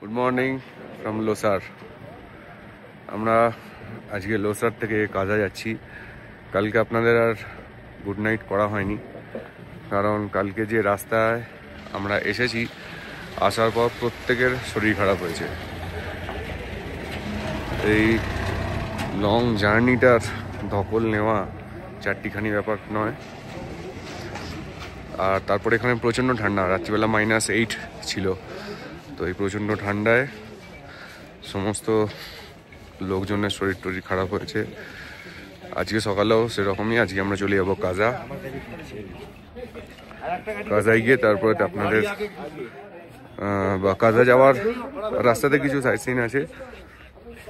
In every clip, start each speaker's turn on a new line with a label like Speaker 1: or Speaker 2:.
Speaker 1: Good morning from Losar. আমরা আজকে লোসার থেকে কাজা যাচ্ছি। কালকে আপনাদের আর গুড নাইট করা হয়নি, কারণ কালকে যে রাস্তায় আমরা এসেছি আসার পর প্রত্যেকের শরীর খারাপ হয়েছে। এই লং জার্নিটার ধকল নেওয়া চারটিখানি ব্যাপার নয়। আর তারপরে এখানে প্রচণ্ড ঠান্ডা, রাত্রিবেলা -8 ছিল। তো এই প্রচণ্ড ঠান্ডায় সমস্ত লোকজনের শরীর টরীর খারাপ হয়েছে। আজকে সকালেও সেরকমই। আজকে আমরা চলে যাবো কাজায় গিয়ে তারপরে আপনাদের বা কাজা যাওয়ার রাস্তাতে কিছু সাইট সিন আছে,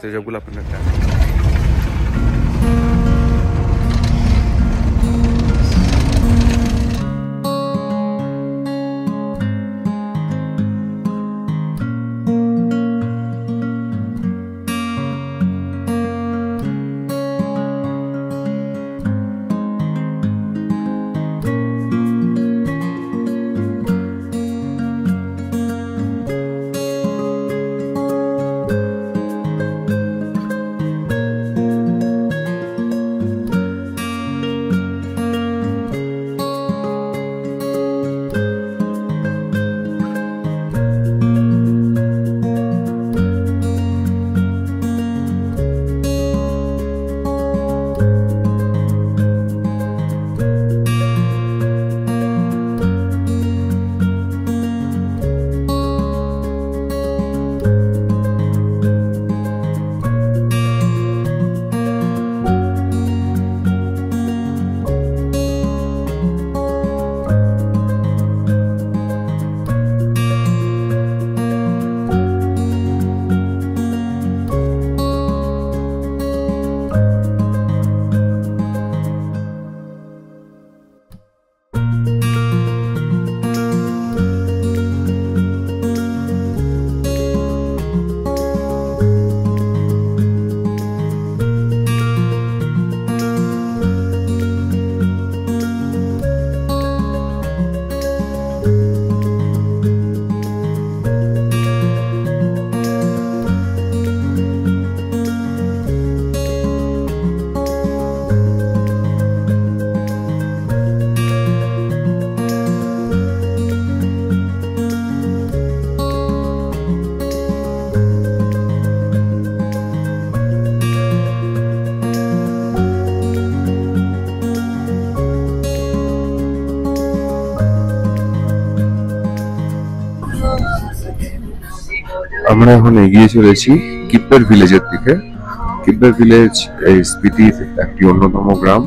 Speaker 1: সেসবগুলো আপনাদের আমরা এখন এগিয়ে চলেছি কিপ্পের ভিলেজের দিকে। কিপ্পের ভিলেজ এই স্পিতির একটি অন্যতম গ্রাম।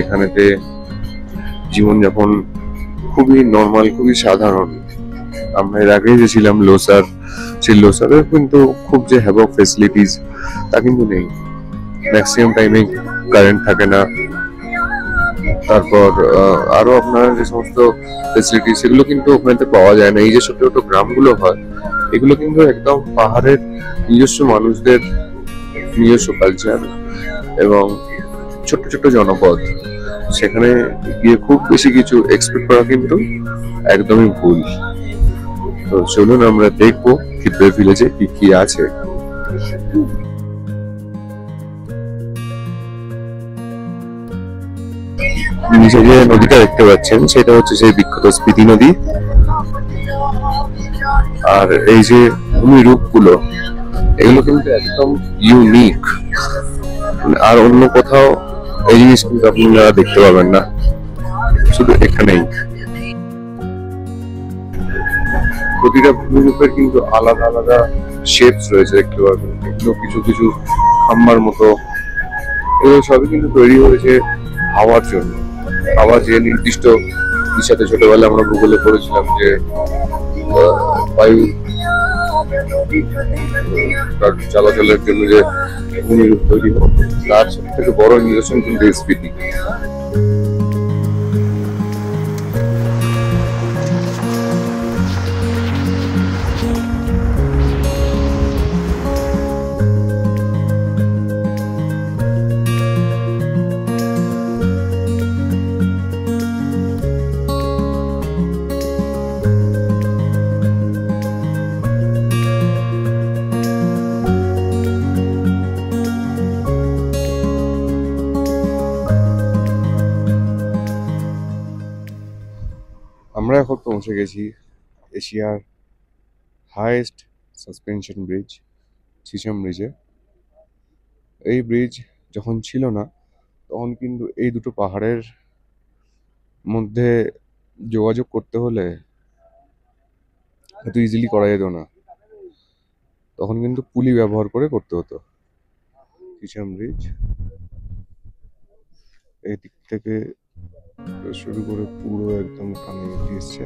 Speaker 1: এখানেতে জীবনযাপন খুবই নর্মাল, খুবই সাধারণ। আমরা এর আগে গেছিলাম লোসার, সেই লোসারের কিন্তু খুব যে হ্যাভক ফেসিলিটিস তা কিন্তু নেই। ম্যাক্সিমাম টাইমে কারেন্ট থাকে না। তারপর আরো আপনার যে সমস্ত ফেসিলিটি সেগুলো কিন্তু ওখানে পাওয়া যায় না। এই যে ছোট ছোট গ্রামগুলো হয়, এগুলো কিন্তু একদম পাহাড়ের নিজস্ব মানুষদের নিজস্ব কালচার এবং ছোট ছোট জনপদ। সেখানে গিয়ে খুব বেশি কিছু এক্সপেক্ট করা কিন্তু একদমই ভুল। তো চলুন আমরা দেখবো কিপ্পের ভিলেজে কি কি আছে। নিচে যে নদীটা দেখতে পাচ্ছেন সেটা হচ্ছে সেই বিখ্যাত স্পিতি নদী। আর এই যে ভূমিরূপ গুলো, এগুলো কিন্তু একদম ইউনিক। আর অন্য কোথাও এই জিনিস কিন্তু আপনারা দেখতে পাবেন না, শুধু এখানেই। প্রতিটা ভূমিরূপের কিন্তু আলাদা আলাদা শেপস রয়েছে, দেখতে পাবেন। এগুলো কিছু কিছু খাম্বার মতো, এগুলো সবই কিন্তু তৈরি হয়েছে হাওয়ার জন্য। হাওয়া যে নির্দিষ্ট দিশাতে, ছোটবেলায় আমরা ভূগোলে পড়েছিলাম যে বায়ু চলাচলের জন্য যে ভূমিরূপ তৈরি হয়, তার সব থেকে বড় নিদর্শন কিন্তু স্পিতি। আমরা এখন পৌঁছে গেছি এশিয়ার হাইয়েস্ট সাসপেনশন ব্রিজ, চিচম ব্রিজে। এই ব্রিজ যখন ছিল না তখন কিন্তু এই দুটো পাহাড়ের মধ্যে যোগাযোগ করতে হলে এত ইজিলি করা যেত না, তখন কিন্তু পুলি ব্যবহার করে করতে হতো। চিচম ব্রিজ এই দিক থেকে শুরু করে পুরো একদম কানে এসছে।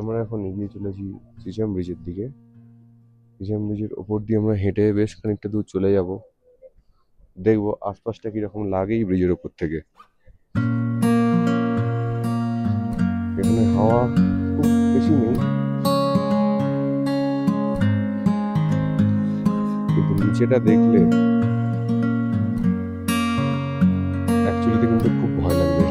Speaker 1: আমরা এখন এগিয়ে চলেছি চিচম ব্রিজের দিকে। চিচম ব্রিজের ওপর দিয়ে আমরা হেঁটে বেশ খানিকটা দূর চলে যাব, দেখবো আশপাশটা কিরকম লাগে এই ব্রিজের ওপর থেকে। এখানে হাওয়া খুব বেশি নেই, কিন্তু নিচেটা দেখলে অ্যাকচুয়ালিতে কিন্তু খুব ভয় লাগবে।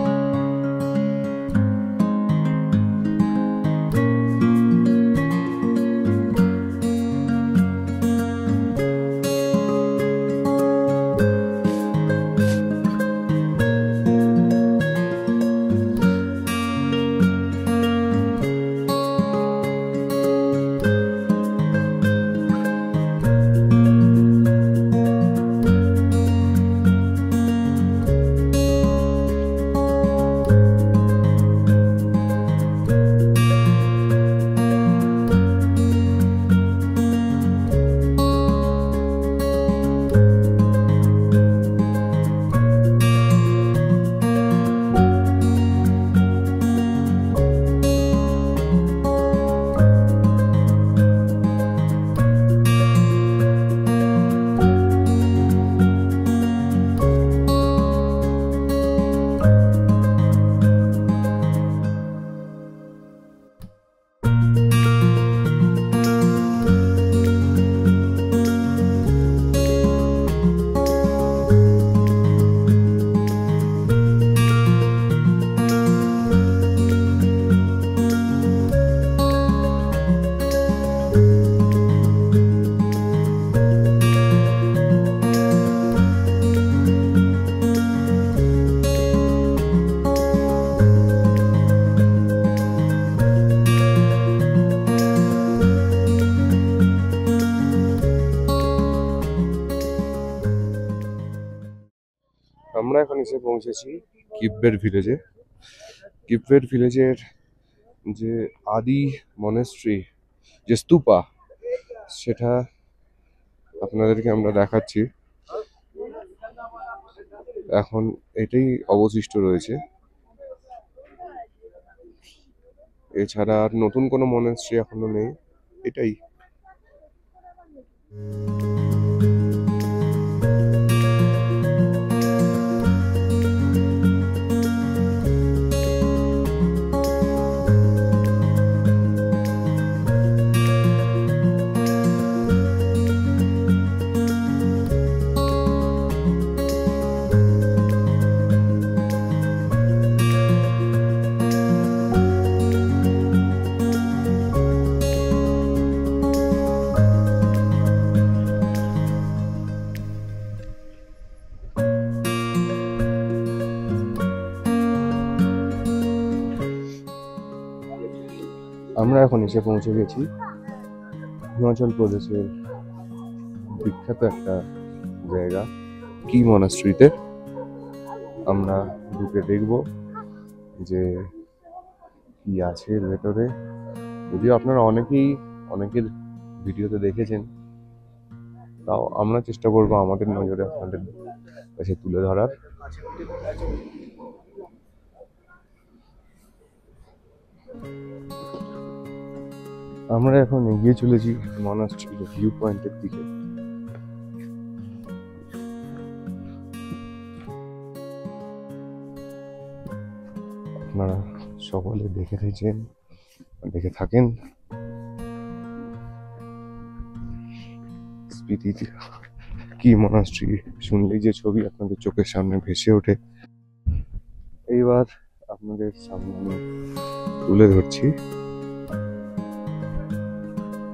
Speaker 1: আমরা এখন এসে পৌঁছেছি কিব্বের ভিলেজে। কিব্বের ভিলেজের যে আদি মনেস্ট্রি, যে স্তূপা, সেটা আপনাদেরকে আমরা দেখাচ্ছি। এখন এটাই অবশিষ্ট রয়েছে, এছাড়া আর নতুন কোনো মনেস্ট্রি এখনো নেই, এটাই। আমরা এখন এসে পৌঁছে গেছি হিমাচল প্রদেশের বিখ্যাত একটা জায়গা কি মনাস্ট্রিতে। আমরা ঢুকে দেখব যে কি আছে এর ভেতরে। যদিও আপনারা অনেকের ভিডিওতে দেখেছেন, তাও আমরা চেষ্টা করবো আমাদের নজরে আপনাদের কাছে তুলে ধরার। আমরা এখন এগিয়ে চলেছি মনাস্ট্রির ভিউ পয়েন্টের দিকে। আপনারা সকলে দেখে থাকেন স্পিতিতে কি মনাস্ট্রি শুনলেই যে ছবি আপনাদের চোখের সামনে ভেসে ওঠে। এইবার আপনাদের সামনে আমি তুলে ধরছি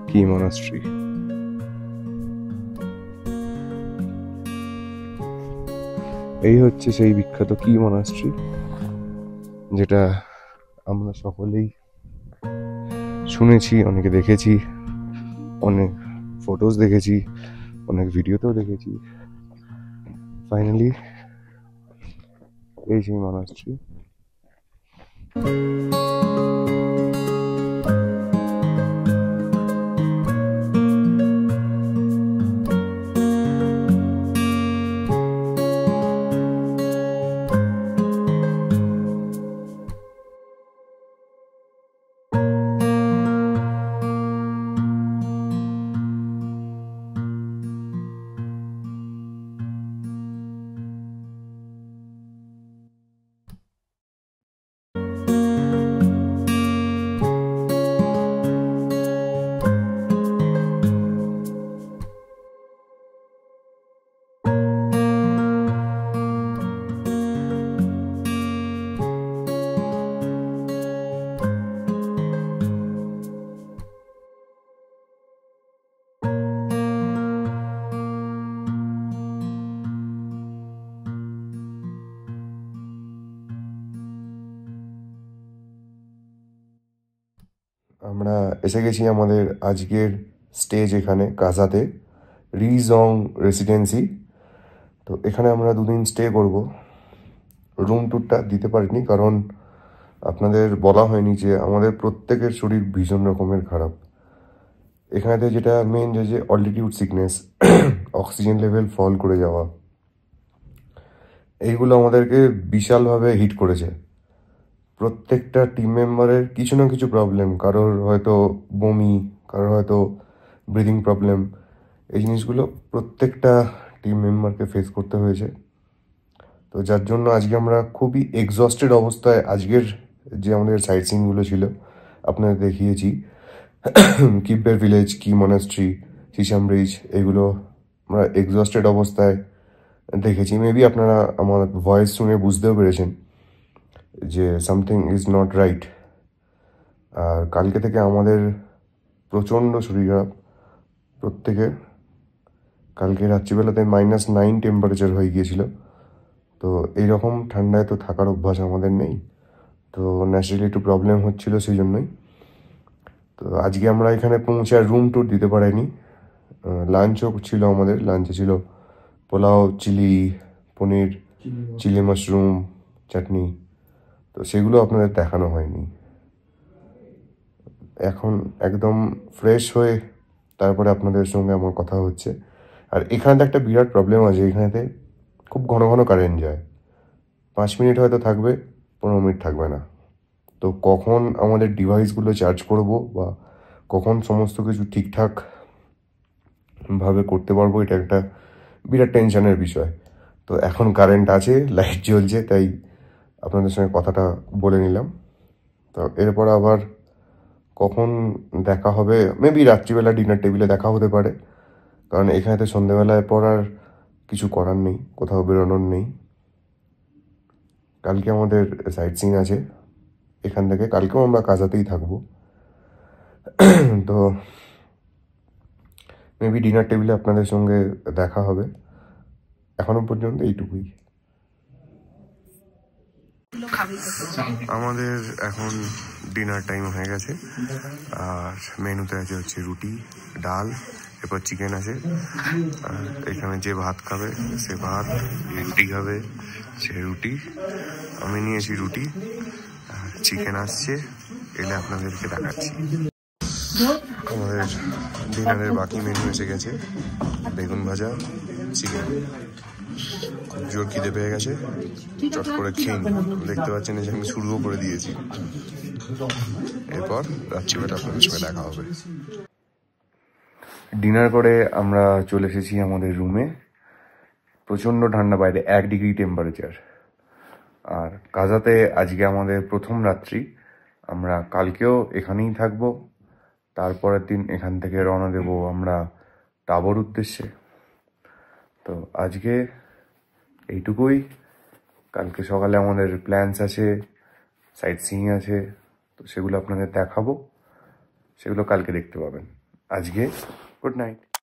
Speaker 1: কি মনাস্ট্রি। এই হচ্ছে সেই বিখ্যাত কি মনাস্ট্রি, যেটা আমরা সকলেই শুনেছি, অনেকে দেখেছি, অনেক ফটোজ দেখেছি, অনেক ভিডিওতেও দেখেছি। ফাইনালি এই সেই মনাস্ট্রি। আমরা এসে গেছি আমাদের আজকের স্টেজ এখানে কাজাতে, রিজং রেসিডেন্সি। তো এখানে আমরা 2 দিন স্টে করব। রুম ট্যুরটা দিতে পারিনি কারণ আপনাদের বলা হয়নি যে আমাদের প্রত্যেকের শরীর ভীষণ রকমের খারাপ। এখানেতে যেটা মেন যে অল্টিটিউড সিকনেস, অক্সিজেন লেভেল ফল করে যাওয়া, এইগুলো আমাদেরকে বিশালভাবে হিট করেছে। প্রত্যেকটা টিম মেম্বারের কিছু না কিছু প্রবলেম, কারোর হয়তো বমি, কারোর হয়তো ব্রিদিং প্রবলেম। এই জিনিসগুলো প্রত্যেকটা টিম মেম্বারকে ফেস করতে হয়েছে। তো যার জন্য আজকে আমরা খুবই এক্সস্টেড অবস্থায় আজকের যে আমাদের সাইট সিনগুলো ছিল আপনাদের দেখিয়েছি, কিপের ভিলেজ, কি মনাস্ট্রি, সিসাম ব্রিজ, এগুলো আমরা এক্সস্টেড অবস্থায় দেখেছি। মেবি আপনারা আমার ভয়েস শুনে বুঝতেও পেরেছেন যে সামথিং ইজ নট রাইট। আর কালকে থেকে আমাদের প্রচণ্ড শরীর খারাপ প্রত্যেকের। কালকে রাত্রিবেলাতে -9 টেম্পারেচার হয়ে গিয়েছিল। তো এইরকম ঠান্ডায় তো থাকার অভ্যাস আমাদের নেই, তো ন্যাচারালি একটু প্রবলেম হচ্ছিল সেই জন্যই। তো আজকে আমরা এখানে পৌঁছে আর রুম ট্যুর দিতে পারিনি। লাঞ্চও ছিল আমাদের, লাঞ্চে ছিল পোলাও, চিলি পনির, চিলি মাশরুম, চাটনি। তো সেগুলো আপনাদের দেখানো হয়নি। এখন একদম ফ্রেশ হয়ে তারপরে আপনাদের সঙ্গে আমার কথা হচ্ছে। আর এখানেতে একটা বিরাট প্রবলেম আছে, এখানেতে খুব ঘন ঘন কারেন্ট যায়। 5 মিনিট হয়তো থাকবে, 15 মিনিট থাকবে না। তো কখন আমাদের ডিভাইসগুলো চার্জ করব বা কখন সমস্ত কিছু ঠিকঠাক ভাবে করতে পারবো, এটা একটা বিরাট টেনশনের বিষয়। তো এখন কারেন্ট আছে, লাইট জ্বলছে, তাই আপনাদের সঙ্গে কথাটা বলে নিলাম। তো এরপর আবার কখন দেখা হবে, মেবি রাত্রিবেলা ডিনার টেবিলে দেখা হতে পারে, কারণ এখানেতে সন্ধ্যেবেলায় পর আর কিছু করার নেই, কোথাও বেরোনোর নেই। কালকে আমাদের সাইট সিন আছে এখান থেকে, কালকেও আমরা কাজাতেই থাকবো। তো মেবি ডিনার টেবিলে আপনাদের সঙ্গে দেখা হবে। এখনো পর্যন্ত এইটুকুই। আমাদের এখন ডিনার টাইম হয়ে গেছে, আর মেনুতে আছে হচ্ছে রুটি, ডাল, এরপর চিকেন আছে। আর এখানে যে ভাত খাবে সে ভাত, রুটি খাবে সে রুটি। আমি নিয়েছি রুটি, আর চিকেন আসছে, এলে আপনাদেরকে দেখাচ্ছি। আমাদের ডিনারের বাকি মেনু এসে গেছে, বেগুন ভাজা, চিকেন। খুব জোর খিদে পেয়ে গেছে, চট করে খেয়ে নিই। দেখতে পাচ্ছেন যে আমি শুরুও করে দিয়েছি। এরপর রাত্রিবেলা আপনাদের সঙ্গে দেখা হবে। ডিনার করে আমরা চলে এসেছি আমাদের রুমে। প্রচণ্ড ঠান্ডা, বাইরে 1 ডিগ্রি টেম্পারেচার। আর কাজাতে আজকে আমাদের প্রথম রাত্রি। আমরা কালকেও এখানেই থাকবো, তারপরের দিন এখান থেকে রওনা দেব আমরা টাবোর উদ্দেশ্যে।
Speaker 2: তো আজকে এইটুকুই। কালকে সকালে আমাদের প্ল্যানস আছে, সাইট সিইং আছে, তো সেগুলো আপনাদের দেখাবো, সেগুলো কালকে দেখতে পাবেন। আজকে গুড নাইট।